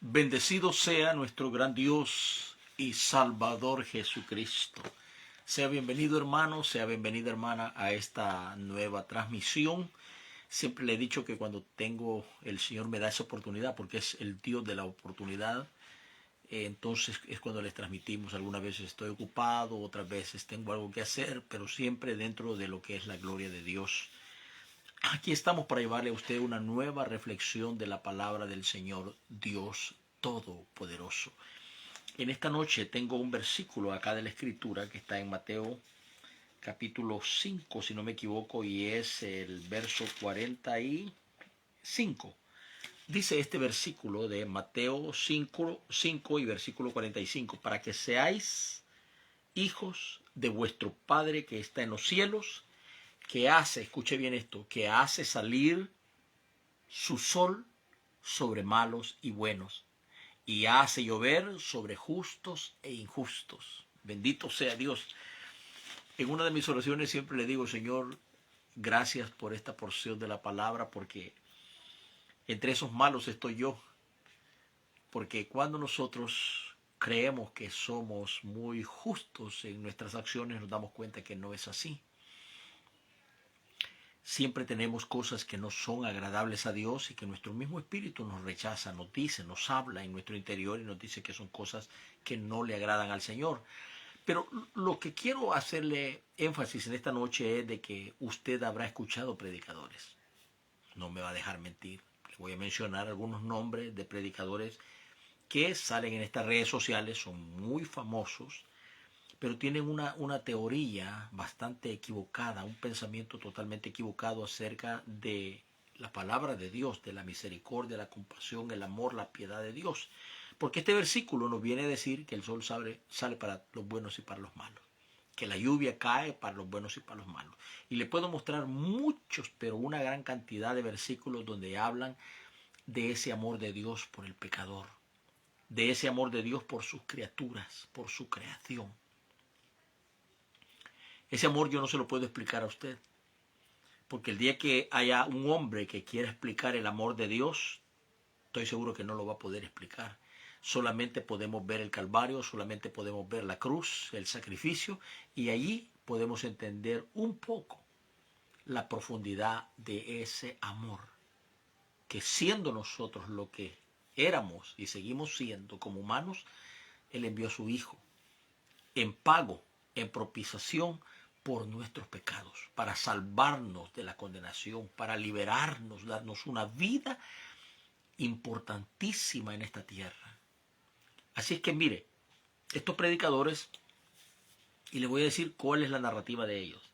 Bendecido sea nuestro gran Dios y Salvador Jesucristo. Sea bienvenido hermano, sea bienvenida hermana a esta nueva transmisión. Siempre le he dicho que cuando el Señor me da esa oportunidad, porque es el Dios de la oportunidad, entonces es cuando les transmitimos. Algunas veces estoy ocupado, otras veces tengo algo que hacer, pero siempre dentro de lo que es la gloria de Dios. Aquí estamos para llevarle a usted una nueva reflexión de la palabra del Señor Dios Todopoderoso. En esta noche tengo un versículo acá de la Escritura que está en Mateo capítulo 5, si no me equivoco, y es el verso 45. Dice este versículo de Mateo 5 y versículo 45, para que seáis hijos de vuestro Padre que está en los cielos, que hace, escuche bien esto, que hace salir su sol sobre malos y buenos, y hace llover sobre justos e injustos. Bendito sea Dios. En una de mis oraciones siempre le digo, Señor, gracias por esta porción de la palabra, porque entre esos malos estoy yo. Porque cuando nosotros creemos que somos muy justos en nuestras acciones, nos damos cuenta que no es así. Siempre tenemos cosas que no son agradables a Dios y que nuestro mismo espíritu nos rechaza, nos dice, nos habla en nuestro interior y nos dice que son cosas que no le agradan al Señor. Pero lo que quiero hacerle énfasis en esta noche es de que usted habrá escuchado predicadores. No me va a dejar mentir. Le voy a mencionar algunos nombres de predicadores que salen en estas redes sociales, son muy famosos, pero tienen una teoría bastante equivocada, un pensamiento totalmente equivocado acerca de la palabra de Dios, de la misericordia, la compasión, el amor, la piedad de Dios. Porque este versículo nos viene a decir que el sol sale para los buenos y para los malos, que la lluvia cae para los buenos y para los malos. Y le puedo mostrar muchos, pero una gran cantidad de versículos donde hablan de ese amor de Dios por el pecador, de ese amor de Dios por sus criaturas, por su creación. Ese amor yo no se lo puedo explicar a usted, porque el día que haya un hombre que quiera explicar el amor de Dios, estoy seguro que no lo va a poder explicar. Solamente podemos ver el Calvario, solamente podemos ver la cruz, el sacrificio, y allí podemos entender un poco la profundidad de ese amor, que siendo nosotros lo que éramos y seguimos siendo como humanos, Él envió a su Hijo en pago, en propiciación por nuestros pecados, para salvarnos de la condenación, para liberarnos, darnos una vida importantísima en esta tierra. Así es que mire, estos predicadores, y les voy a decir cuál es la narrativa de ellos.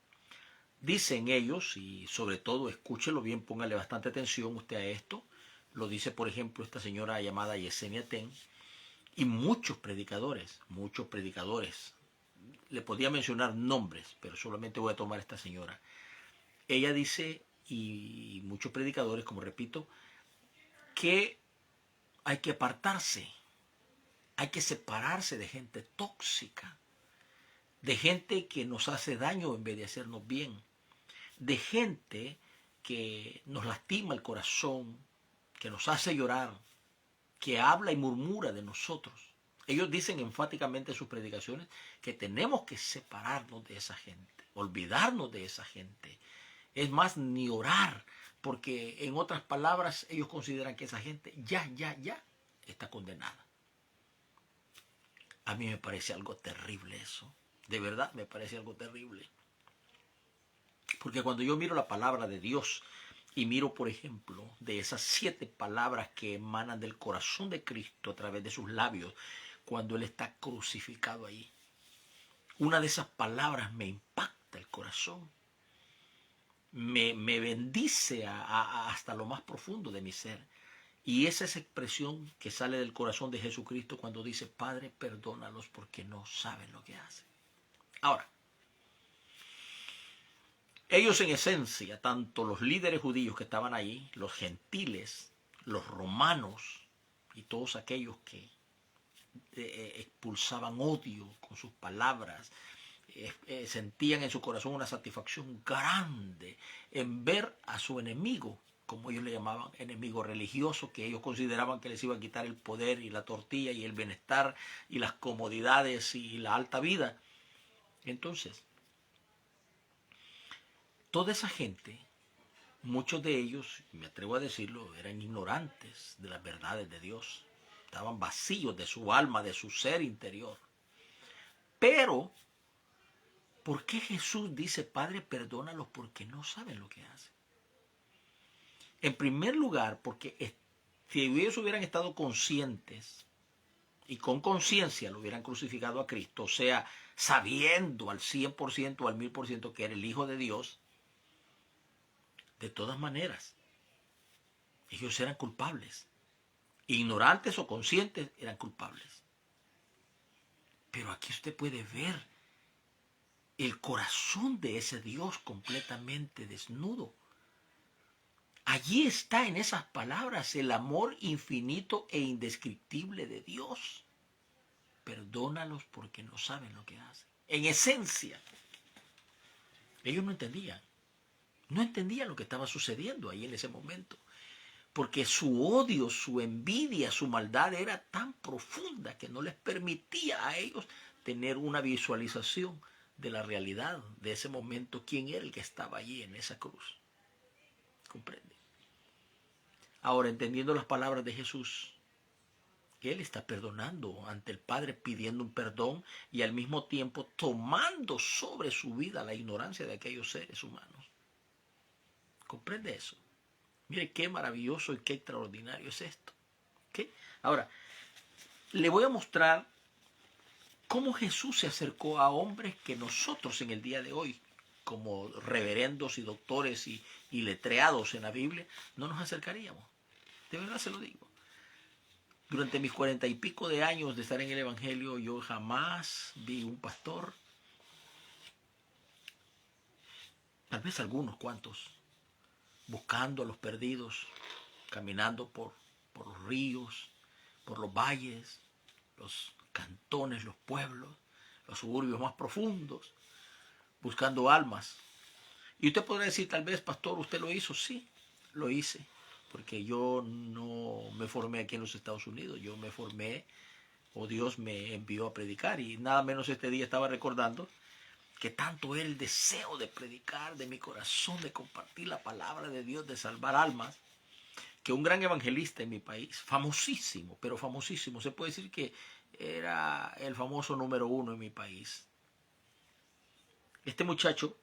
Dicen ellos, y sobre todo escúchelo bien, póngale bastante atención usted a esto, lo dice por ejemplo esta señora llamada Yesenia Ten, y muchos predicadores, le podía mencionar nombres, pero solamente voy a tomar a esta señora. Ella dice, y muchos predicadores, como repito, que hay que apartarse, hay que separarse de gente tóxica, de gente que nos hace daño en vez de hacernos bien, de gente que nos lastima el corazón, que nos hace llorar, que habla y murmura de nosotros. Ellos dicen enfáticamente en sus predicaciones que tenemos que separarnos de esa gente, olvidarnos de esa gente. Es más, ni orar, porque en otras palabras ellos consideran que esa gente ya está condenada. A mí me parece algo terrible eso. De verdad me parece algo terrible. Porque cuando yo miro la palabra de Dios y miro, por ejemplo, de esas 7 palabras que emanan del corazón de Cristo a través de sus labios, cuando Él está crucificado ahí, una de esas palabras me impacta el corazón, me bendice hasta lo más profundo de mi ser. Y esa expresión que sale del corazón de Jesucristo cuando dice, Padre, perdónalos porque no saben lo que hacen. Ahora, ellos en esencia, tanto los líderes judíos que estaban ahí, los gentiles, los romanos y todos aquellos que expulsaban odio con sus palabras, sentían en su corazón una satisfacción grande en ver a su enemigo como ellos le llamaban, enemigo religioso, que ellos consideraban que les iba a quitar el poder y la tortilla y el bienestar y las comodidades y la alta vida. Entonces, toda esa gente, muchos de ellos, me atrevo a decirlo, eran ignorantes de las verdades de Dios. Estaban vacíos de su alma, de su ser interior. Pero, ¿por qué Jesús dice, Padre, perdónalos porque no saben lo que hacen? En primer lugar, porque si ellos hubieran estado conscientes y con conciencia lo hubieran crucificado a Cristo, o sea, sabiendo al 100% o al 1000% que era el Hijo de Dios, de todas maneras, ellos eran culpables. Ignorantes o conscientes, eran culpables. Pero aquí usted puede ver el corazón de ese Dios completamente desnudo. Allí está en esas palabras el amor infinito e indescriptible de Dios. Perdónalos porque no saben lo que hacen. En esencia, ellos no entendían. No entendían lo que estaba sucediendo ahí en ese momento. Porque su odio, su envidia, su maldad era tan profunda que no les permitía a ellos tener una visualización de la realidad de ese momento, quién era el que estaba allí en esa cruz. ¿Comprende? Ahora, entendiendo las palabras de Jesús, Él está perdonando ante el Padre, pidiendo un perdón y al mismo tiempo tomando sobre su vida la ignorancia de aquellos seres humanos. ¿Comprende eso? Mire qué maravilloso y qué extraordinario es esto. ¿Okay? Ahora, le voy a mostrar cómo Jesús se acercó a hombres que nosotros en el día de hoy, como reverendos y doctores y letreados en la Biblia, no nos acercaríamos. De verdad se lo digo. Durante mis 40 y pico de años de estar en el Evangelio, yo jamás vi un pastor, tal vez algunos cuantos, buscando a los perdidos, caminando por los ríos, por los valles, los cantones, los pueblos, los suburbios más profundos, buscando almas. Y usted podrá decir, tal vez, pastor, ¿usted lo hizo? Sí, lo hice, porque yo no me formé aquí en los Estados Unidos, yo me formé, o Dios me envió a predicar, y nada menos este día estaba recordando que tanto era el deseo de predicar de mi corazón, de compartir la palabra de Dios, de salvar almas, que un gran evangelista en mi país, famosísimo, pero famosísimo, se puede decir que era el famoso número 1 en mi país. Este muchacho,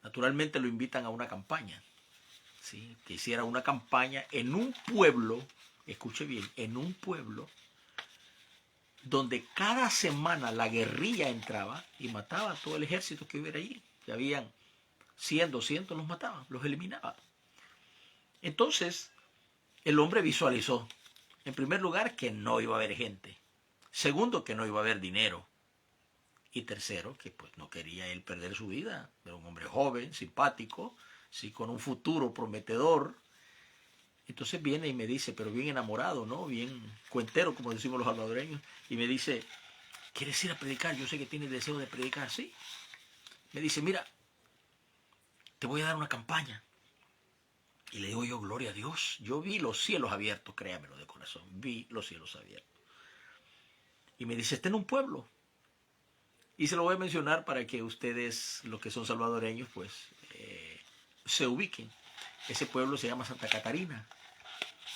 naturalmente lo invitan a una campaña, ¿sí? Que hiciera una campaña en un pueblo, escuche bien, en un pueblo donde cada semana la guerrilla entraba y mataba a todo el ejército que hubiera allí. Que habían 100, 200, los mataban, los eliminaban. Entonces, el hombre visualizó, en primer lugar, que no iba a haber gente. Segundo, que no iba a haber dinero. Y tercero, que pues no quería él perder su vida. Era un hombre joven, simpático, sí, con un futuro prometedor. Entonces viene y me dice, pero bien enamorado, ¿no? Bien cuentero, como decimos los salvadoreños. Y me dice, ¿quieres ir a predicar? Yo sé que tienes deseo de predicar, sí. Me dice, mira, te voy a dar una campaña. Y le digo yo, gloria a Dios. Yo vi los cielos abiertos, créamelo de corazón. Vi los cielos abiertos. Y me dice, está en un pueblo. Y se lo voy a mencionar para que ustedes, los que son salvadoreños, pues se ubiquen. Ese pueblo se llama Santa Catarina.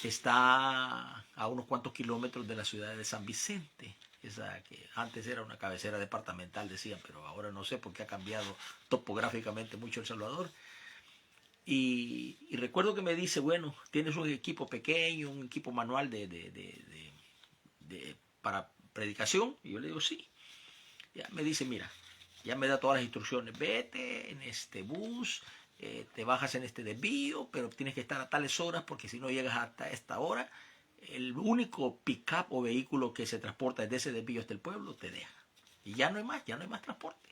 Está a unos cuantos kilómetros de la ciudad de San Vicente. Esa que antes era una cabecera departamental, decían, pero ahora no sé por qué ha cambiado topográficamente mucho El Salvador. Y recuerdo que me dice, bueno, tienes un equipo pequeño, un equipo manual para predicación. Y yo le digo, sí. Ya me dice, mira, ya me da todas las instrucciones. Vete en este bus, te bajas en este desvío, pero tienes que estar a tales horas porque si no llegas hasta esta hora, el único pick-up o vehículo que se transporta desde ese desvío hasta el pueblo te deja. Y ya no hay más transporte.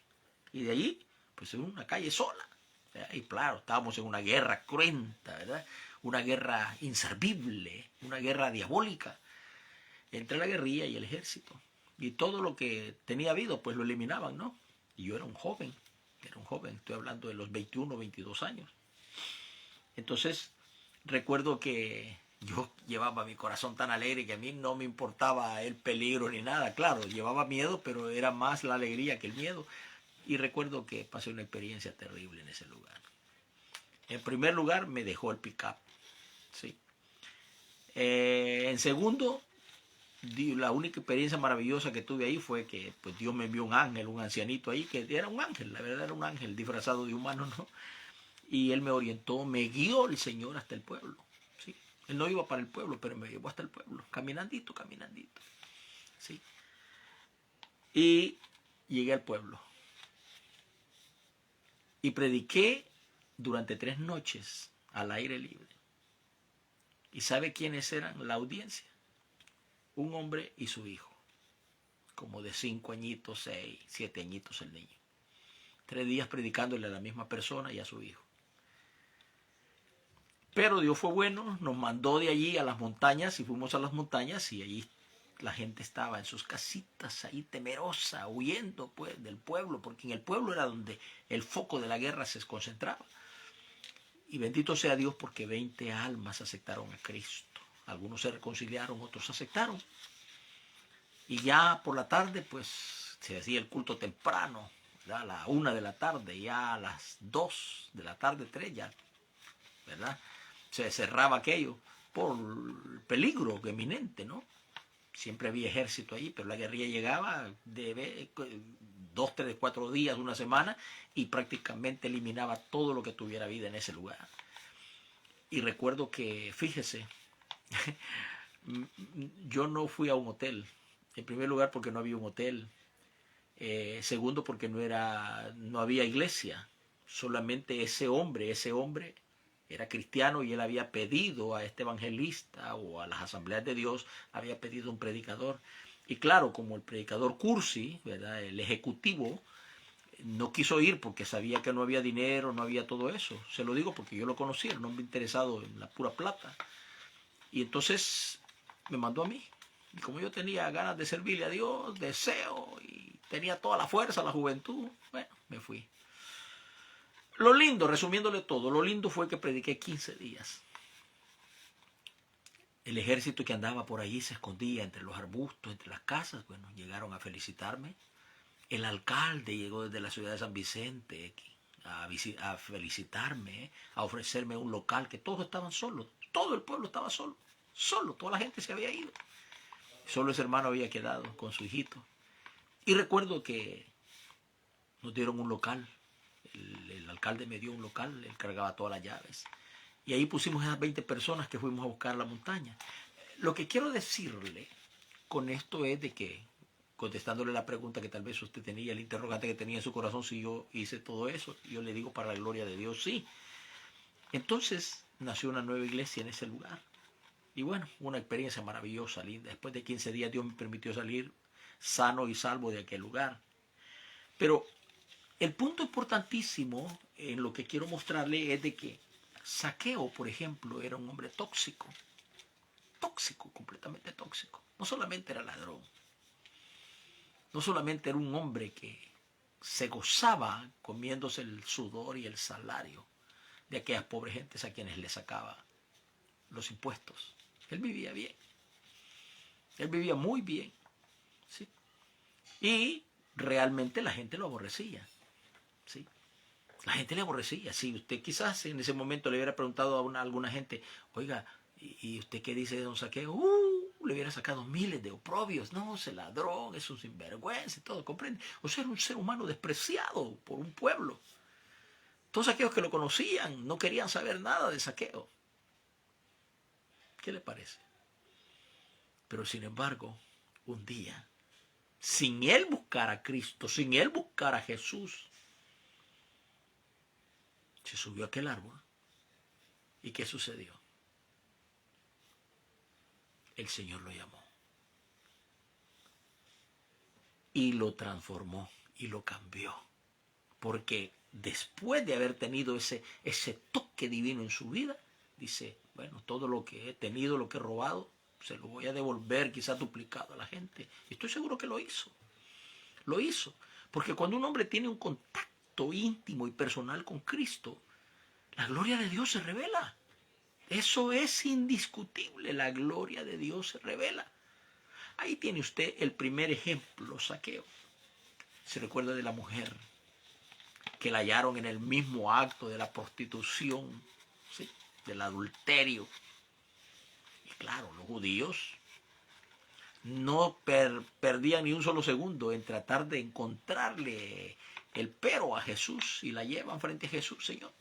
Y de ahí, pues es una calle sola. Y claro, estábamos en una guerra cruenta, ¿verdad? Una guerra inservible, una guerra diabólica entre la guerrilla y el ejército. Y todo lo que tenía habido, pues lo eliminaban, ¿no? Y yo era un joven, estoy hablando de los 21, 22 años. Entonces, recuerdo que yo llevaba mi corazón tan alegre que a mí no me importaba el peligro ni nada. Claro, llevaba miedo, pero era más la alegría que el miedo. Y recuerdo que pasé una experiencia terrible en ese lugar. En primer lugar, me dejó el pick-up. ¿Sí? En segundo, la única experiencia maravillosa que tuve ahí fue que pues, Dios me envió un ángel, un ancianito ahí, que era un ángel, la verdad era un ángel disfrazado de humano, ¿no? Y él me orientó, me guió el Señor hasta el pueblo. ¿Sí? Él no iba para el pueblo, pero me llevó hasta el pueblo, caminandito, caminandito. ¿Sí? Y llegué al pueblo. Y prediqué durante 3 noches al aire libre. ¿Y sabe quiénes eran la audiencia? Un hombre y su hijo. Como de 5 añitos, 6, 7 añitos el niño. 3 días predicándole a la misma persona y a su hijo. Pero Dios fue bueno, nos mandó de allí a las montañas y fuimos a las montañas y allí la gente estaba en sus casitas ahí temerosa, huyendo pues del pueblo, porque en el pueblo era donde el foco de la guerra se concentraba. Y bendito sea Dios porque 20 almas aceptaron a Cristo. Algunos se reconciliaron, otros aceptaron. Y ya por la tarde pues se hacía el culto temprano, ¿verdad? A la 1 de la tarde, ya a las 2 de la tarde, 3 ya, ¿verdad? Se cerraba aquello por peligro eminente, ¿no? Siempre había ejército allí, pero la guerrilla llegaba de 2, 3, 4 días, una semana, y prácticamente eliminaba todo lo que tuviera vida en ese lugar. Y recuerdo que, fíjese, yo no fui a un hotel. En primer lugar porque no había un hotel. Segundo porque no había iglesia. Solamente ese hombre era cristiano y él había pedido a este evangelista o a las asambleas de Dios, había pedido un predicador. Y claro, como el predicador Cursi, ¿verdad? El ejecutivo, no quiso ir porque sabía que no había dinero, no había todo eso. Se lo digo porque yo lo conocía, era un hombre interesado en la pura plata. Y entonces me mandó a mí. Y como yo tenía ganas de servirle a Dios, deseo, y tenía toda la fuerza, la juventud, bueno, me fui. Lo lindo, resumiéndole todo, lo lindo fue que prediqué 15 días. El ejército que andaba por allí se escondía entre los arbustos, entre las casas. Bueno, llegaron a felicitarme. El alcalde llegó desde la ciudad de San Vicente a felicitarme, a ofrecerme un local, que todos estaban solos. Todo el pueblo estaba solo. Solo, toda la gente se había ido. Solo ese hermano había quedado con su hijito. Y recuerdo que nos dieron un local. El alcalde me dio un local, él cargaba todas las llaves. Y ahí pusimos esas 20 personas que fuimos a buscar la montaña. Lo que quiero decirle con esto es de que, contestándole la pregunta que tal vez usted tenía, el interrogante que tenía en su corazón, si yo hice todo eso, yo le digo para la gloria de Dios, sí. Entonces nació una nueva iglesia en ese lugar. Y bueno, una experiencia maravillosa, linda. Después de 15 días Dios me permitió salir sano y salvo de aquel lugar. Pero el punto importantísimo en lo que quiero mostrarle es de que Zaqueo, por ejemplo, era un hombre tóxico. Tóxico, completamente tóxico. No solamente era ladrón. No solamente era un hombre que se gozaba comiéndose el sudor y el salario de aquellas pobres gentes a quienes le sacaba los impuestos. Él vivía bien. Él vivía muy bien. ¿Sí? Y realmente la gente lo aborrecía. ¿Sí? La gente le aborrecía. Si usted quizás en ese momento le hubiera preguntado a alguna gente, oiga, ¿y usted qué dice de don Zaqueo? Le hubiera sacado miles de oprobios. No, ese ladrón, es un sinvergüenza y todo, ¿comprende? O sea, era un ser humano despreciado por un pueblo. Todos aquellos que lo conocían no querían saber nada de Zaqueo. ¿Qué le parece? Pero sin embargo, un día, sin él buscar a Cristo, sin él buscar a Jesús, se subió a aquel árbol. ¿Y qué sucedió? El Señor lo llamó. Y lo transformó y lo cambió. Porque después de haber tenido ese toque divino en su vida, dice, bueno, todo lo que he tenido, lo que he robado, se lo voy a devolver quizás duplicado a la gente. Y estoy seguro que lo hizo. Lo hizo. Porque cuando un hombre tiene un contacto íntimo y personal con Cristo, La gloria de Dios se revela. Eso es indiscutible. La gloria de Dios se revela. Ahí tiene usted el primer ejemplo, Zaqueo. Se recuerda de la mujer que la hallaron en el mismo acto de la prostitución, ¿sí?, del adulterio. Y claro, los judíos no perdían ni un solo segundo en tratar de encontrarle el pero a Jesús, y la llevan frente a Jesús. Señor,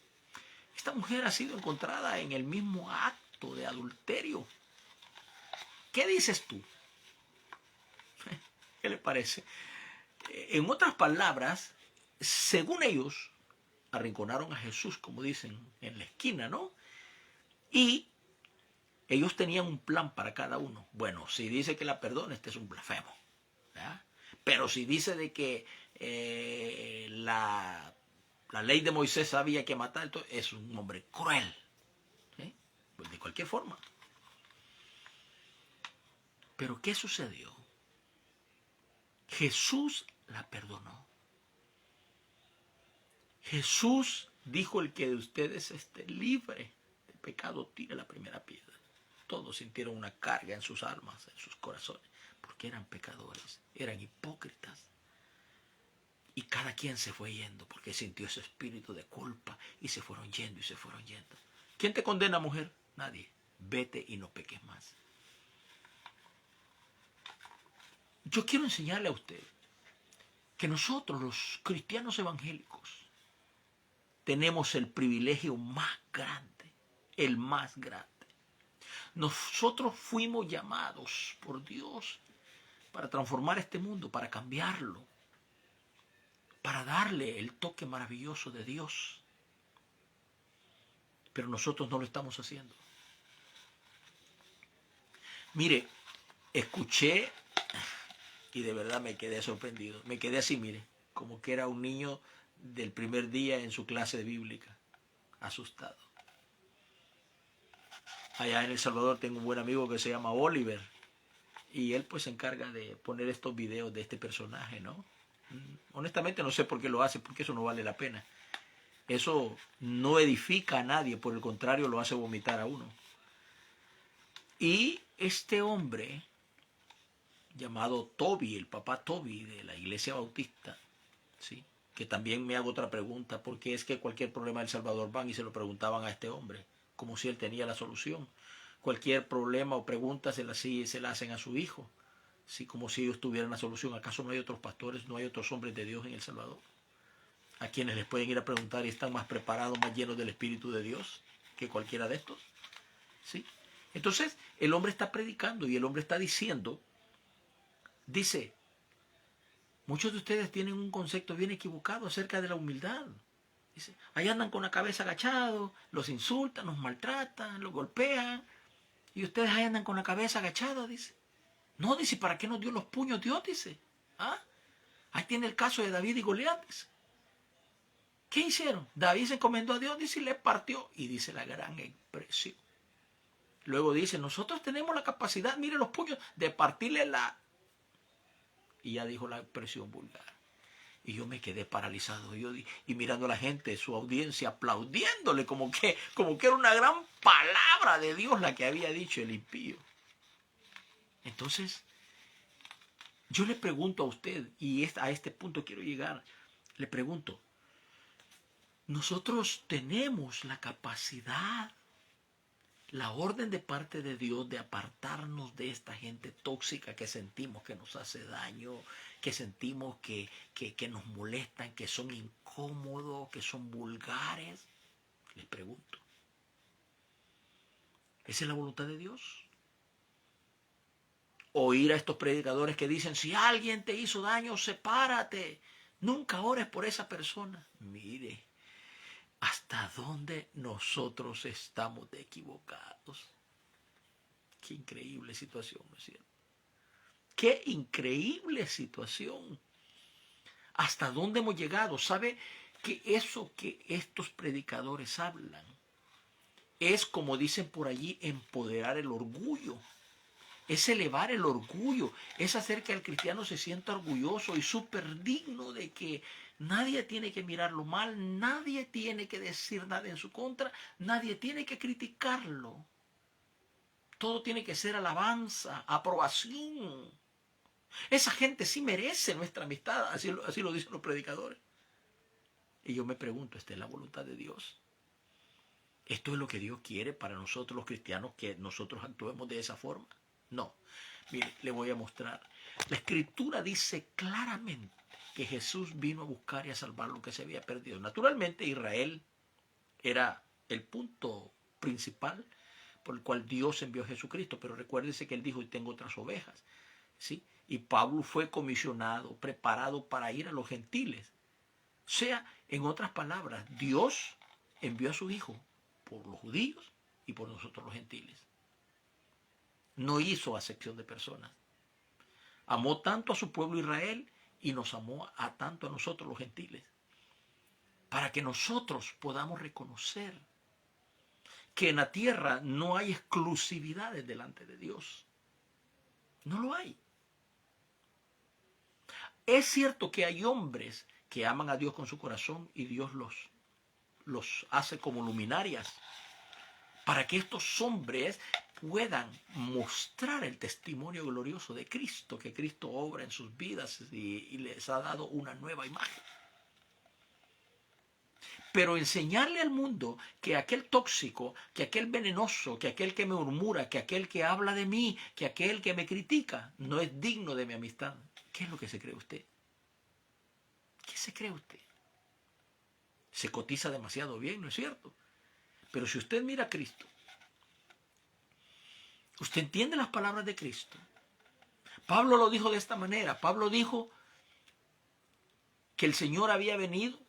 esta mujer ha sido encontrada en el mismo acto de adulterio. ¿Qué dices tú? ¿Qué le parece? En otras palabras, según ellos, arrinconaron a Jesús, como dicen, en la esquina, ¿no? Y ellos tenían un plan para cada uno. Bueno, si dice que la perdona, este es un blasfemo, ¿verdad? Pero si dice de que la ley de Moisés sabía que matar, entonces es un hombre cruel, ¿sí? Pues de cualquier forma. Pero ¿qué sucedió? Jesús la perdonó. Jesús dijo: el que de ustedes esté libre de pecado, tire la primera piedra. Todos sintieron una carga en sus almas, en sus corazones, porque eran pecadores, eran hipócritas. Y cada quien se fue yendo porque sintió ese espíritu de culpa, y se fueron yendo y se fueron yendo. ¿Quién te condena, mujer? Nadie. Vete y no peques más. Yo quiero enseñarle a usted que nosotros, los cristianos evangélicos, tenemos el privilegio más grande, el más grande. Nosotros fuimos llamados por Dios para transformar este mundo, para cambiarlo, para darle el toque maravilloso de Dios. Pero nosotros no lo estamos haciendo. Mire, escuché y de verdad me quedé sorprendido. Me quedé así, mire, como que era un niño del primer día en su clase bíblica, asustado. Allá en El Salvador tengo un buen amigo que se llama Oliver, y él pues se encarga de poner estos videos de este personaje, ¿no? Honestamente no sé por qué lo hace, porque eso no vale la pena. Eso no edifica a nadie, por el contrario lo hace vomitar a uno. Y este hombre llamado Toby, el papá Toby de la Iglesia Bautista, ¿sí?, que también me hago otra pregunta: ¿por qué es que cualquier problema de El Salvador van y se lo preguntaban a este hombre, como si él tenía la solución? Cualquier problema o pregunta se la hacen a su hijo, ¿sí?, como si ellos tuvieran la solución. ¿Acaso no hay otros pastores, no hay otros hombres de Dios en El Salvador, a quienes les pueden ir a preguntar y están más preparados, más llenos del Espíritu de Dios que cualquiera de estos? ¿Sí? Entonces, el hombre está predicando y el hombre está diciendo, dice: muchos de ustedes tienen un concepto bien equivocado acerca de la humildad. Dice: ahí andan con la cabeza agachado, los insultan, los maltratan, los golpean, y ustedes ahí andan con la cabeza agachada, dice. No, dice, ¿para qué nos dio los puños Dios? Dice. ¿Ah? Ahí tiene el caso de David y Goliat, dice. ¿Qué hicieron? David se encomendó a Dios, dice, y le partió. Y dice la gran expresión. Luego dice: nosotros tenemos la capacidad, mire los puños, de partirle la... Y ya dijo la expresión vulgar. Y yo me quedé paralizado. Y mirando a la gente, su audiencia, aplaudiéndole como que era una gran palabra de Dios la que había dicho el impío. Entonces, yo le pregunto a usted, y a este punto quiero llegar, le pregunto: nosotros tenemos la capacidad, la orden de parte de Dios de apartarnos de esta gente tóxica que sentimos que nos hace daño, que sentimos que nos molestan, que son incómodos, que son vulgares? Les pregunto, ¿esa es la voluntad de Dios? Oír a estos predicadores que dicen: si alguien te hizo daño, sepárate, nunca ores por esa persona. Mire, ¿hasta dónde nosotros estamos de equivocados? Qué increíble situación, ¿no es cierto? Qué increíble situación. ¿Hasta dónde hemos llegado? ¿Sabe que eso que estos predicadores hablan es, como dicen por allí, empoderar el orgullo? Es elevar el orgullo, es hacer que el cristiano se sienta orgulloso y súper digno de que Nadie tiene que mirarlo mal, nadie tiene que decir nada en su contra, nadie tiene que criticarlo. Todo tiene que ser alabanza, aprobación. Esa gente sí merece nuestra amistad, así lo dicen los predicadores. Y yo me pregunto, ¿esta es la voluntad de Dios? ¿Esto es lo que Dios quiere para nosotros los cristianos, que nosotros actuemos de esa forma? No. Mire, le voy a mostrar. La Escritura dice claramente que Jesús vino a buscar y a salvar lo que se había perdido. Naturalmente, Israel era el punto principal por el cual Dios envió a Jesucristo, pero recuérdese que Él dijo, y tengo otras ovejas, ¿sí? Y Pablo fue comisionado, preparado para ir a los gentiles. O sea, en otras palabras, Dios envió a su Hijo por los judíos y por nosotros los gentiles. No hizo acepción de personas. Amó tanto a su pueblo Israel y nos amó a tanto a nosotros los gentiles. Para que nosotros podamos reconocer que en la tierra no hay exclusividades delante de Dios. No lo hay. Es cierto que hay hombres que aman a Dios con su corazón y Dios los hace como luminarias para que estos hombres puedan mostrar el testimonio glorioso de Cristo, que Cristo obra en sus vidas y les ha dado una nueva imagen. Pero enseñarle al mundo que aquel tóxico, que aquel venenoso, que aquel que me murmura, que aquel que habla de mí, que aquel que me critica, no es digno de mi amistad. ¿Qué es lo que se cree usted? ¿Qué se cree usted? Se cotiza demasiado bien, ¿no es cierto? Pero si usted mira a Cristo, usted entiende las palabras de Cristo. Pablo lo dijo de esta manera. Pablo dijo que el Señor había venido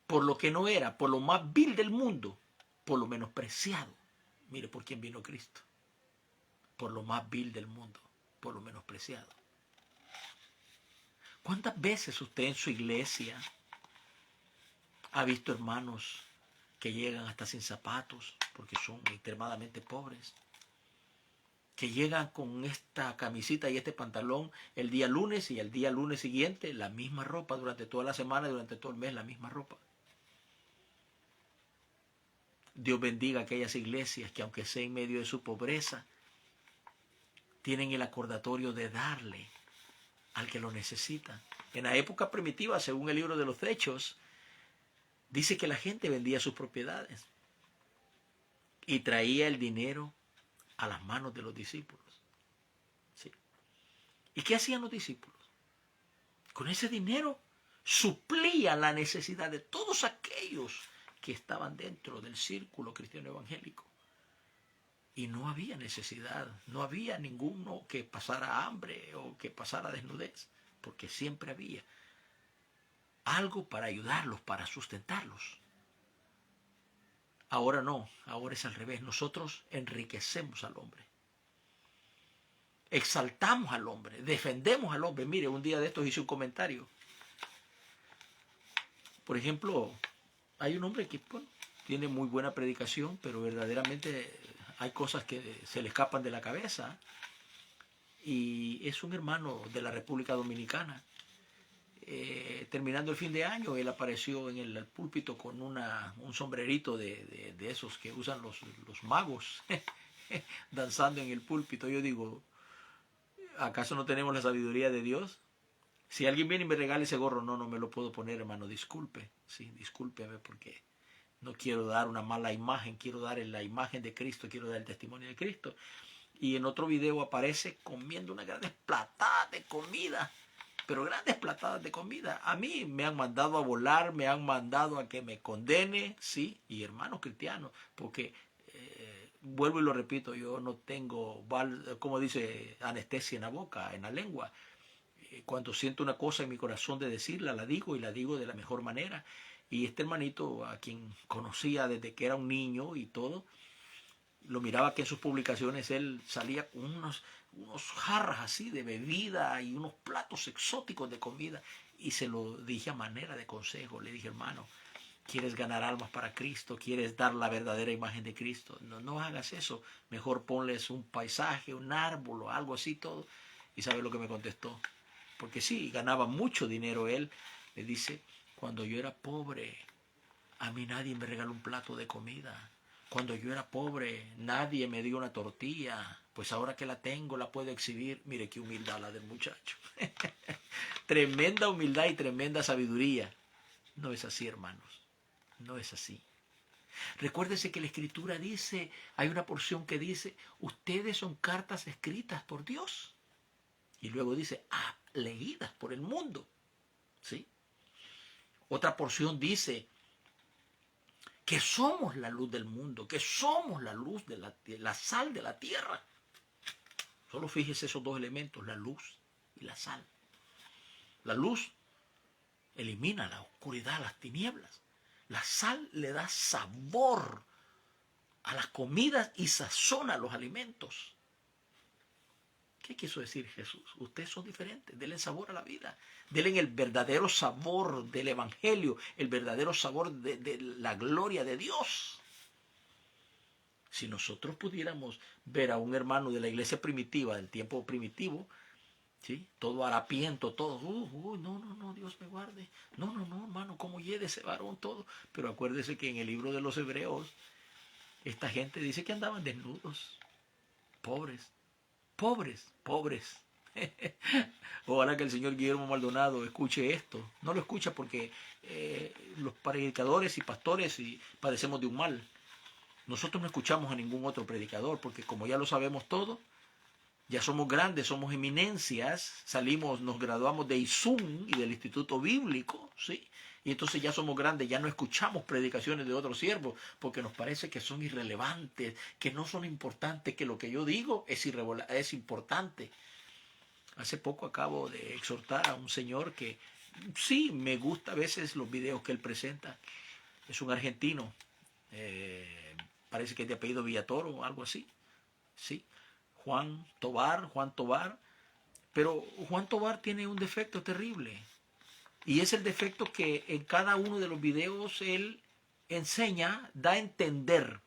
por lo que no era, por lo más vil del mundo, por lo menospreciado. Mire por quién vino Cristo. Por lo más vil del mundo, por lo menospreciado. ¿Cuántas veces usted en su iglesia ha visto hermanos que llegan hasta sin zapatos porque son extremadamente pobres? Que llegan con esta camisita y este pantalón el día lunes y el día lunes siguiente la misma ropa, durante toda la semana y durante todo el mes la misma ropa. Dios bendiga a aquellas iglesias que, aunque sea en medio de su pobreza, tienen el acordatorio de darle al que lo necesita. En la época primitiva, según el libro de los Hechos, dice que la gente vendía sus propiedades y traía el dinero a las manos de los discípulos. ¿Sí? ¿Y qué hacían los discípulos? Con ese dinero suplían la necesidad de todos aquellos que estaban dentro del círculo cristiano evangélico. Y no había necesidad, no había ninguno que pasara hambre o que pasara desnudez, porque siempre había algo para ayudarlos, para sustentarlos. Ahora no, ahora es al revés. Nosotros enriquecemos al hombre. Exaltamos al hombre, defendemos al hombre. Mire, un día de estos hice un comentario. Por ejemplo, hay un hombre que tiene muy buena predicación, pero verdaderamente hay cosas que se le escapan de la cabeza. Y es un hermano de la República Dominicana. Terminando el fin de año, él apareció en el púlpito con un sombrerito de esos que usan los magos, danzando en el púlpito. Yo digo, ¿acaso no tenemos la sabiduría de Dios? Si alguien viene y me regala ese gorro, no me lo puedo poner, hermano, disculpe. Sí, discúlpeme porque no quiero dar una mala imagen, quiero dar la imagen de Cristo, quiero dar el testimonio de Cristo. Y en otro video aparece comiendo una grandes platadas de comida, pero grandes platadas de comida. A mí me han mandado a volar, me han mandado a que me condene, sí, y hermanos cristianos, porque vuelvo y lo repito, yo no tengo, como dice, anestesia en la boca, en la lengua. Cuando siento una cosa en mi corazón de decirla, la digo y la digo de la mejor manera. Y este hermanito, a quien conocía desde que era un niño y todo, lo miraba que en sus publicaciones él salía con unos jarras así de bebida y unos platos exóticos de comida, y se lo dije a manera de consejo. Le dije, hermano, ¿quieres ganar almas para Cristo? ¿Quieres dar la verdadera imagen de Cristo? No hagas eso, mejor ponles un paisaje, un árbol o algo así todo. ¿Y sabe lo que me contestó? porque sí, ganaba mucho dinero él, le dice, cuando yo era pobre, a mí nadie me regaló un plato de comida. Cuando yo era pobre, nadie me dio una tortilla. Pues ahora que la tengo, la puedo exhibir. Mire qué humildad la del muchacho. Tremenda humildad y tremenda sabiduría. No es así, hermanos. No es así. Recuérdese que la Escritura dice, hay una porción que dice, ustedes son cartas escritas por Dios. Y luego dice, leídas por el mundo. ¿Sí? Otra porción dice que somos la luz del mundo, que somos la luz de la sal de la tierra. Solo fíjese esos dos elementos, la luz y la sal. La luz elimina la oscuridad, las tinieblas. La sal le da sabor a las comidas y sazona los alimentos. ¿Qué quiso decir Jesús? Ustedes son diferentes, denle sabor a la vida, denle el verdadero sabor del Evangelio, el verdadero sabor de la gloria de Dios. Si nosotros pudiéramos ver a un hermano de la iglesia primitiva, del tiempo primitivo, ¿sí? Todo harapiento, todo, no, Dios me guarde, no, hermano, ¿cómo hiede ese varón todo? Pero acuérdese que en el libro de los Hebreos, esta gente dice que andaban desnudos, pobres. Ojalá que el señor Guillermo Maldonado escuche esto. No lo escucha porque los predicadores y pastores padecemos de un mal. Nosotros no escuchamos a ningún otro predicador porque como ya lo sabemos todo, ya somos grandes, somos eminencias, nos graduamos de ISUM y del Instituto Bíblico, ¿sí? Y entonces ya somos grandes, ya no escuchamos predicaciones de otros siervos porque nos parece que son irrelevantes, que no son importantes, que lo que yo digo es importante. Hace poco acabo de exhortar a un señor que sí, me gusta a veces los videos que él presenta. Es un argentino, parece que es de apellido Villatoro o algo así, ¿sí? Juan Tobar, pero Juan Tobar tiene un defecto terrible. Y es el defecto que en cada uno de los videos él enseña, da a entender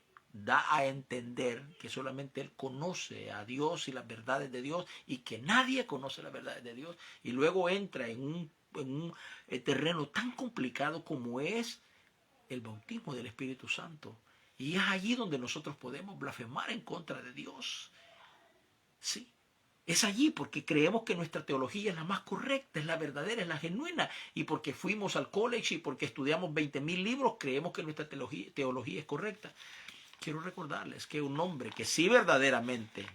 que solamente él conoce a Dios y las verdades de Dios y que nadie conoce las verdades de Dios. Y luego entra en un terreno tan complicado como es el bautismo del Espíritu Santo. Y es allí donde nosotros podemos blasfemar en contra de Dios. Sí. Es allí porque creemos que nuestra teología es la más correcta, es la verdadera, es la genuina. Y porque fuimos al college y porque estudiamos 20.000 libros, creemos que nuestra teología es correcta. Quiero recordarles que un hombre que sí verdaderamente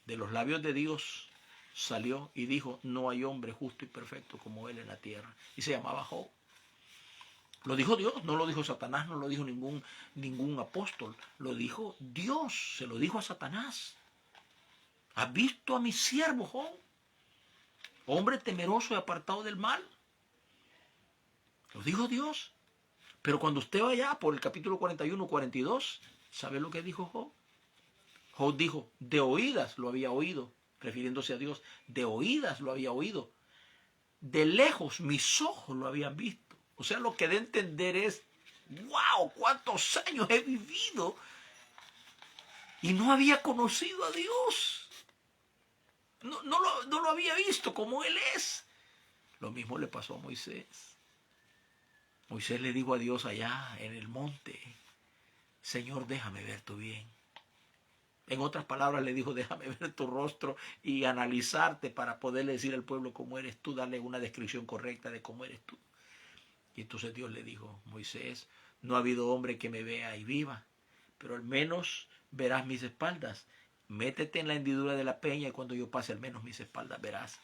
de los labios de Dios salió y dijo, no hay hombre justo y perfecto como él en la tierra. Y se llamaba Job. Lo dijo Dios, no lo dijo Satanás, no lo dijo ningún apóstol. Lo dijo Dios, se lo dijo a Satanás. ¿Has visto a mi siervo Job? Hombre temeroso y apartado del mal. Lo dijo Dios. Pero cuando usted va allá por el capítulo 41, 42, ¿sabe lo que dijo Job? Job dijo, de oídas lo había oído, refiriéndose a Dios, de oídas lo había oído. De lejos mis ojos lo habían visto. O sea, lo que da a entender es, wow, cuántos años he vivido y no había conocido a Dios. No lo había visto como Él es. Lo mismo le pasó a Moisés. Moisés le dijo a Dios allá en el monte, Señor, déjame ver tu bien. En otras palabras le dijo, déjame ver tu rostro y analizarte para poderle decir al pueblo cómo eres tú, darle una descripción correcta de cómo eres tú. Y entonces Dios le dijo, Moisés, no ha habido hombre que me vea y viva, pero al menos verás mis espaldas. Métete en la hendidura de la peña y cuando yo pase al menos mis espaldas verás.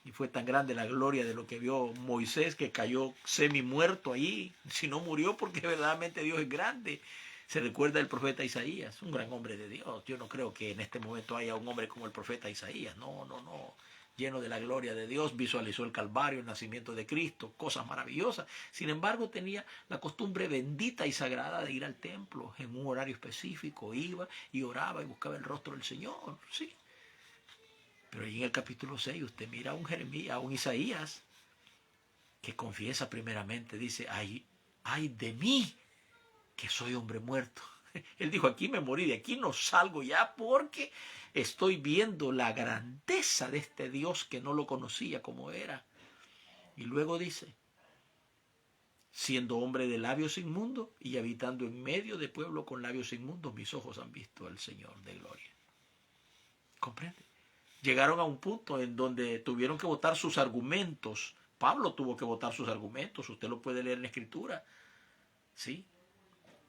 Y fue tan grande la gloria de lo que vio Moisés que cayó semi muerto allí. Si no murió porque verdaderamente Dios es grande. Se recuerda el profeta Isaías, un gran hombre de Dios. Yo no creo que en este momento haya un hombre como el profeta Isaías. No. Lleno de la gloria de Dios, visualizó el Calvario, el nacimiento de Cristo, cosas maravillosas. Sin embargo, tenía la costumbre bendita y sagrada de ir al templo en un horario específico. Iba y oraba y buscaba el rostro del Señor. Sí. Pero ahí en el capítulo 6 usted mira a un Jeremías, a un Isaías, que confiesa primeramente, dice, ay de mí, que soy hombre muerto. Él dijo, aquí me morí, de aquí no salgo ya porque estoy viendo la grandeza de este Dios que no lo conocía como era. Y luego dice, siendo hombre de labios inmundos y habitando en medio de pueblo con labios inmundos, mis ojos han visto al Señor de gloria. ¿Comprende? Llegaron a un punto en donde tuvieron que votar sus argumentos. Pablo tuvo que votar sus argumentos, usted lo puede leer en la Escritura. ¿Sí?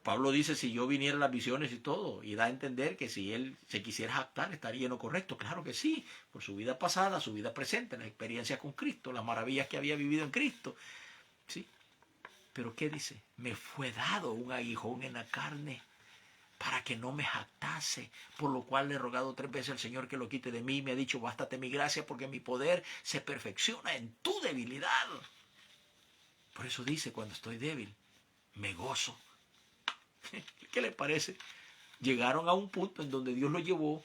Pablo dice, si yo viniera a las visiones y todo, y da a entender que si él se quisiera jactar, estaría en lo correcto. Claro que sí, por su vida pasada, su vida presente, las experiencias con Cristo, las maravillas que había vivido en Cristo. ¿Sí? Pero ¿qué dice? Me fue dado un aguijón en la carne para que no me jactase, por lo cual le he rogado 3 veces al Señor que lo quite de mí. Me ha dicho, bástate mi gracia, porque mi poder se perfecciona en tu debilidad. Por eso dice, cuando estoy débil, me gozo. ¿Qué le parece? Llegaron a un punto en donde Dios los llevó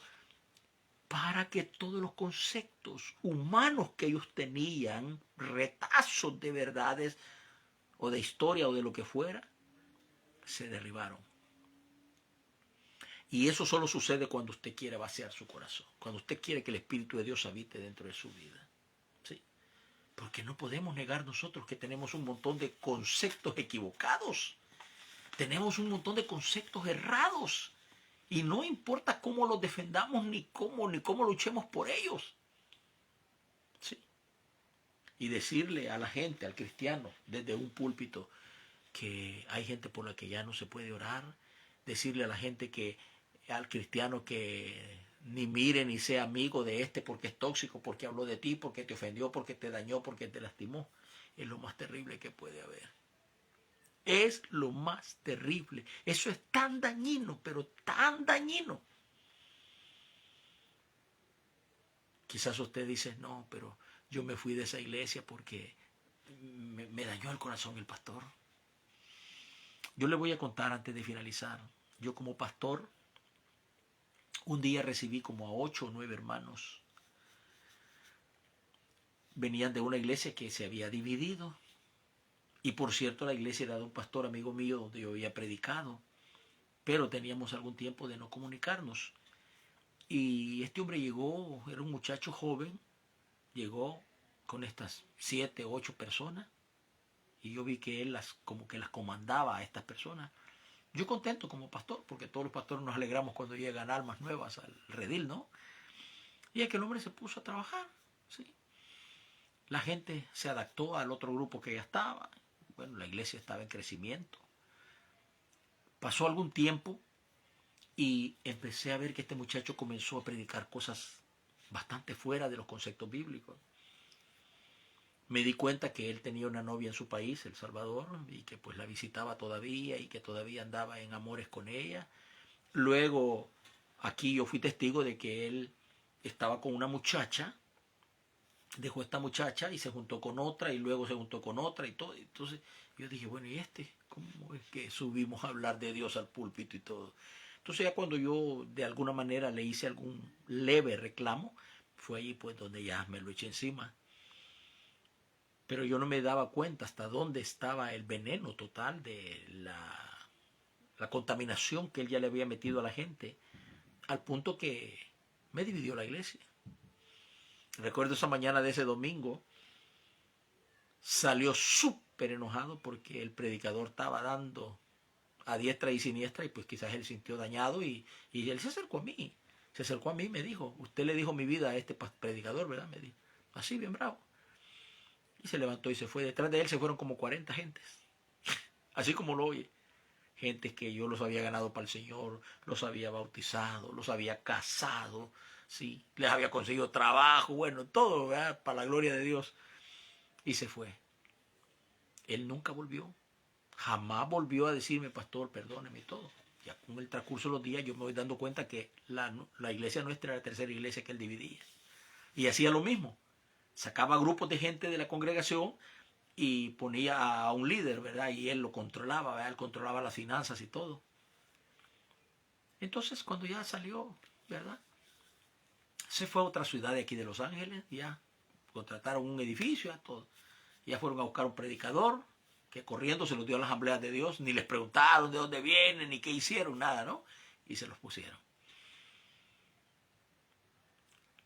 para que todos los conceptos humanos que ellos tenían, retazos de verdades o de historia o de lo que fuera, se derribaron. Y eso solo sucede cuando usted quiere vaciar su corazón, cuando usted quiere que el Espíritu de Dios habite dentro de su vida. ¿Sí? Porque no podemos negar nosotros que tenemos un montón de conceptos equivocados. Tenemos un montón de conceptos errados. Y no importa cómo los defendamos ni cómo luchemos por ellos. ¿Sí? Y decirle a la gente, al cristiano, desde un púlpito, que hay gente por la que ya no se puede orar. Decirle a la gente que al cristiano que ni mire ni sea amigo de este porque es tóxico, porque habló de ti, porque te ofendió, porque te dañó, porque te lastimó. Es lo más terrible que puede haber. Es lo más terrible. Eso es tan dañino, pero tan dañino. Quizás usted dice, no, pero yo me fui de esa iglesia porque me dañó el corazón el pastor. Yo le voy a contar antes de finalizar. Yo como pastor, un día recibí como a 8 o 9 hermanos. Venían de una iglesia que se había dividido. Y por cierto, la iglesia era de un pastor amigo mío donde yo había predicado. Pero teníamos algún tiempo de no comunicarnos. Y este hombre llegó, era un muchacho joven, llegó con estas 7 o 8 personas. Y yo vi que él como que las comandaba a estas personas. Yo contento como pastor, porque todos los pastores nos alegramos cuando llegan almas nuevas al redil, ¿no? Y es que el hombre se puso a trabajar, ¿sí? La gente se adaptó al otro grupo que ya estaba. Bueno, la iglesia estaba en crecimiento. Pasó algún tiempo y empecé a ver que este muchacho comenzó a predicar cosas bastante fuera de los conceptos bíblicos. Me di cuenta que él tenía una novia en su país, El Salvador, y que pues la visitaba todavía y que todavía andaba en amores con ella. Luego, aquí yo fui testigo de que él estaba con una muchacha, dejó esta muchacha y se juntó con otra y luego se juntó con otra y todo. Entonces yo dije, bueno, ¿y cómo es que subimos a hablar de Dios al púlpito y todo? Entonces ya cuando yo de alguna manera le hice algún leve reclamo, fue allí pues donde ya me lo eché encima. Pero yo no me daba cuenta hasta dónde estaba el veneno total de la contaminación que él ya le había metido a la gente, al punto que me dividió la iglesia. Recuerdo esa mañana de ese domingo, salió súper enojado porque el predicador estaba dando a diestra y siniestra y pues quizás él sintió dañado y él se acercó a mí. Se acercó a mí y me dijo, usted le dijo mi vida a este predicador, ¿verdad? Me dijo, así bien bravo. Y se levantó y se fue. Detrás de él se fueron como 40 gentes. Así como lo oye. Gentes que yo los había ganado para el Señor, los había bautizado, los había casado, ¿sí? Les había conseguido trabajo, bueno, todo, ¿verdad? Para la gloria de Dios. Y se fue. Él nunca volvió. Jamás volvió a decirme, pastor, perdóneme y todo. Ya con el transcurso de los días yo me voy dando cuenta que la iglesia nuestra era la tercera iglesia que él dividía. Y hacía lo mismo. Sacaba grupos de gente de la congregación y ponía a un líder, ¿verdad? Y él lo controlaba, ¿verdad? Él controlaba las finanzas y todo. Entonces, cuando ya salió, ¿verdad? Se fue a otra ciudad de aquí de Los Ángeles, ya contrataron un edificio, ya todo. Ya fueron a buscar un predicador que corriendo se los dio a las asambleas de Dios, ni les preguntaron de dónde vienen, ni qué hicieron, nada, ¿no? Y se los pusieron.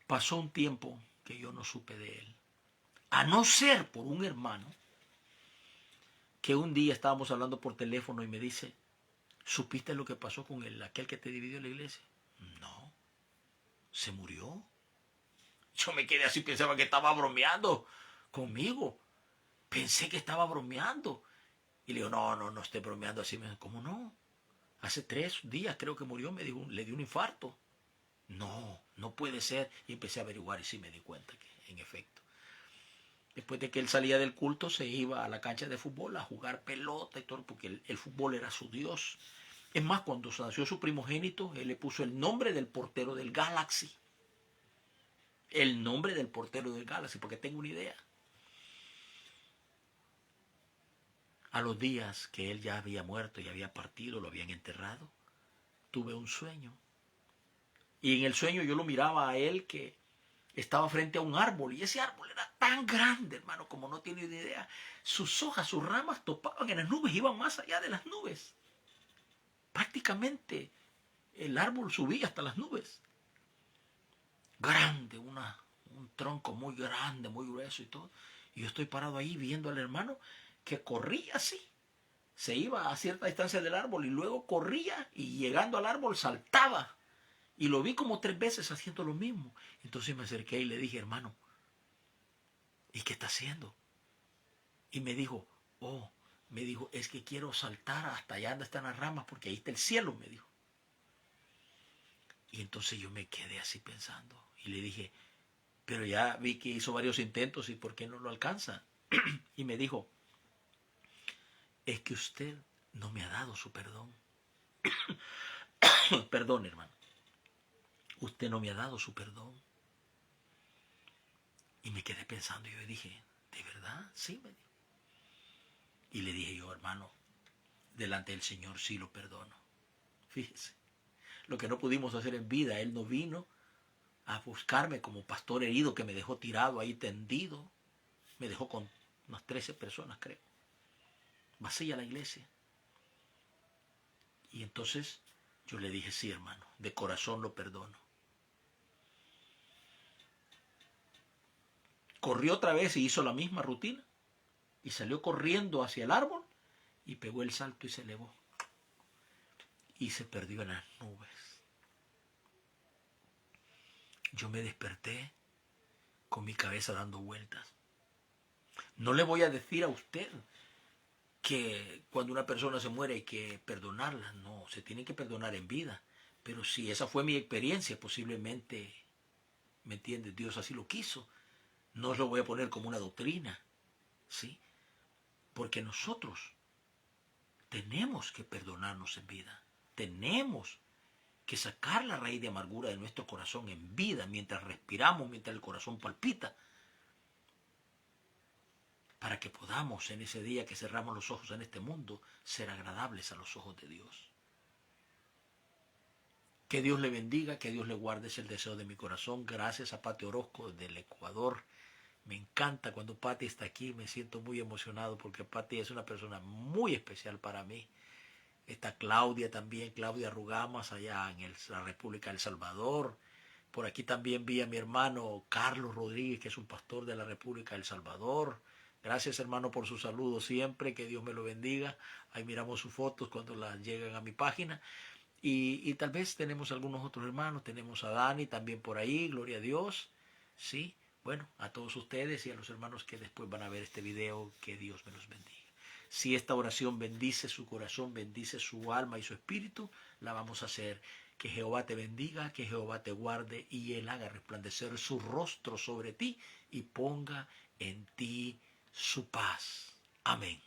Pasó un tiempo que yo no supe de él, a no ser por un hermano que un día estábamos hablando por teléfono y me dice, ¿supiste lo que pasó con aquel que te dividió la iglesia? No, se murió. Yo me quedé así, pensaba que estaba bromeando conmigo. Pensé que estaba bromeando. Y le digo, no esté bromeando así. Me dijo, ¿cómo no? Hace 3 días creo que murió, me dijo, le dio un infarto. No puede ser. Y empecé a averiguar y sí me di cuenta que, en efecto, después de que él salía del culto, se iba a la cancha de fútbol a jugar pelota y todo, porque el fútbol era su Dios. Es más, cuando nació su primogénito, él le puso el nombre del portero del Galaxy. El nombre del portero del Galaxy, porque tengo una idea. A los días que él ya había muerto y había partido, lo habían enterrado, tuve un sueño. Y en el sueño yo lo miraba a él que estaba frente a un árbol, y ese árbol era tan grande, hermano, como no tiene ni idea. Sus hojas, sus ramas topaban en las nubes, iban más allá de las nubes. Prácticamente el árbol subía hasta las nubes. Grande, un tronco muy grande, muy grueso y todo. Y yo estoy parado ahí viendo al hermano que corría así. Se iba a cierta distancia del árbol y luego corría y llegando al árbol saltaba. Y lo vi como 3 veces haciendo lo mismo. Entonces me acerqué y le dije, hermano, ¿y qué está haciendo? Y me dijo, es que quiero saltar hasta allá donde están las ramas porque ahí está el cielo, me dijo. Y entonces yo me quedé así pensando y le dije, pero ya vi que hizo varios intentos y ¿por qué no lo alcanza? Y me dijo, es que usted no me ha dado su perdón. Perdón, hermano. Usted no me ha dado su perdón. Y me quedé pensando y yo dije, ¿de verdad? Sí, me dijo. Y le dije yo, hermano, delante del Señor sí lo perdono. Fíjese, lo que no pudimos hacer en vida, Él no vino a buscarme como pastor herido que me dejó tirado ahí tendido. Me dejó con unas 13 personas, creo. Vacía la iglesia. Y entonces yo le dije, sí, hermano, de corazón lo perdono. Corrió otra vez y hizo la misma rutina. Y salió corriendo hacia el árbol y pegó el salto y se elevó. Y se perdió en las nubes. Yo me desperté con mi cabeza dando vueltas. No le voy a decir a usted que cuando una persona se muere hay que perdonarla. No, se tiene que perdonar en vida. Pero si esa fue mi experiencia, posiblemente, ¿me entiendes? Dios así lo quiso. No os lo voy a poner como una doctrina, ¿sí? Porque nosotros tenemos que perdonarnos en vida. Tenemos que sacar la raíz de amargura de nuestro corazón en vida, mientras respiramos, mientras el corazón palpita, para que podamos en ese día que cerramos los ojos en este mundo, ser agradables a los ojos de Dios. Que Dios le bendiga, que Dios le guarde, es el deseo de mi corazón. Gracias a Pati Orozco del Ecuador. Me encanta cuando Pati está aquí, me siento muy emocionado porque Pati es una persona muy especial para mí. Está Claudia también, Claudia Rugamas allá en la República de El Salvador. Por aquí también vi a mi hermano Carlos Rodríguez, que es un pastor de la República de El Salvador. Gracias, hermano, por su saludo siempre, que Dios me lo bendiga. Ahí miramos sus fotos cuando las llegan a mi página. Y tal vez tenemos algunos otros hermanos, tenemos a Dani también por ahí, gloria a Dios. Sí, bueno, a todos ustedes y a los hermanos que después van a ver este video, que Dios me los bendiga. Si esta oración bendice su corazón, bendice su alma y su espíritu, la vamos a hacer. Que Jehová te bendiga, que Jehová te guarde y Él haga resplandecer su rostro sobre ti y ponga en ti su paz. Amén.